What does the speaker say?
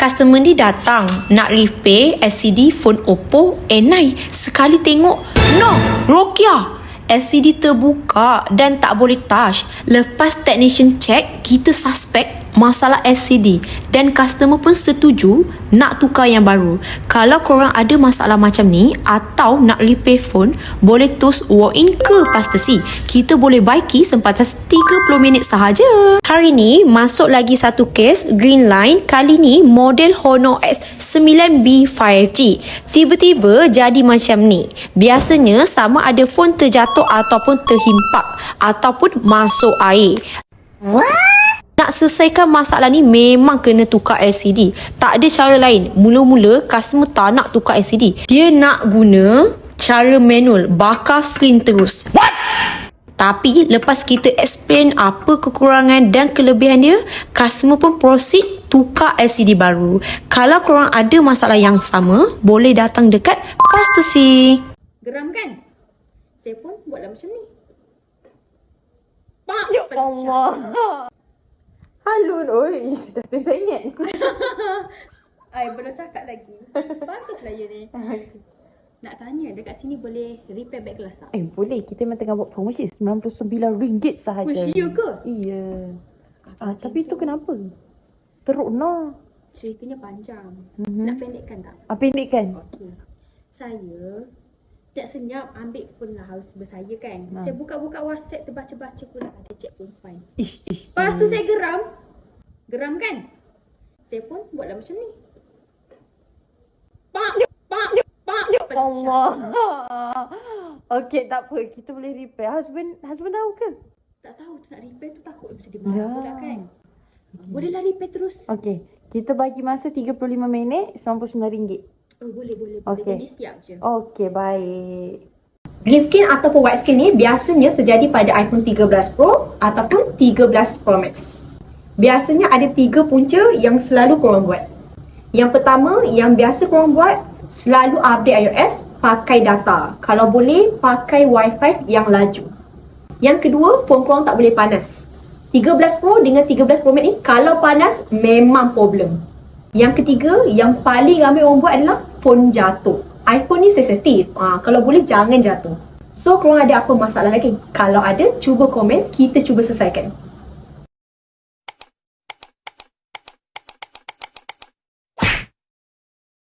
Customer ni datang nak repair LCD phone Oppo A9. Sekali tengok, no, Nokia. LCD terbuka dan tak boleh touch. Lepas technician check, kita suspect masalah LCD dan customer pun setuju nak tukar yang baru. Kalau korang ada masalah macam ni atau nak repair phone, boleh terus walk in ke Pastasi. Kita boleh baiki sempatan 30 minit sahaja. Hari ni masuk lagi satu kes Green Line. Kali ni model Honor X9B 5G. Tiba-tiba jadi macam ni. Biasanya sama ada phone terjatuh ataupun terhimpak ataupun masuk air. Nak selesaikan masalah ni memang kena tukar LCD. Tak ada cara lain. Mula-mula customer tak nak tukar LCD. Dia nak guna cara manual, bakar skrin terus. What? Tapi lepas kita explain apa kekurangan dan kelebihan dia, customer pun proceed tukar LCD baru. Kalau korang ada masalah yang sama, boleh datang dekat Pastasi. Geram kan? Saya pun buatlah macam ni. Ya Allah. Halo Roy, dah tersengit. Ay, belum cakap lagi. Baguslah you ni. Nak tanya, dekat sini boleh repair back glass tak? Boleh. Kita memang tengah buat promosi RM99 sahaja. Wish you ke? Iya. Tapi tu kenapa? Teruk no. Ceritanya panjang. Nak pendekkan tak? Pendekkan. Okey. Saya tak senyap ambil phone lah house bersaya kan. Saya buka-buka WhatsApp, terbaca-baca pula ada chat perempuan. Lepas tu saya geram. Geram kan? Saya pun buatlah macam ni. Pak. Allah. Okey, tak apa. Kita boleh repair. Husband tahu ke? Tak tahu tu nak repair tu takut mesti dia marah pula kan. Bolehlah repair terus. Okey. Kita bagi masa 35 minit, RM99. Oh, boleh. Okey. Jadi siap je. Okey, baik. Green screen ataupun white screen ni biasanya terjadi pada iPhone 13 Pro ataupun 13 Pro Max. Biasanya ada 3 punca yang selalu korang buat. Yang pertama, yang biasa korang buat, selalu update iOS pakai data. Kalau boleh, pakai Wi-Fi yang laju. Yang kedua, phone korang tak boleh panas. 13 Pro dengan 13 Pro Max ni, kalau panas, memang problem. Yang ketiga, yang paling ramai orang buat adalah phone jatuh. iPhone ni sensitif. Kalau boleh, jangan jatuh. So, korang ada apa masalah lagi? Kalau ada, cuba komen, kita cuba selesaikan.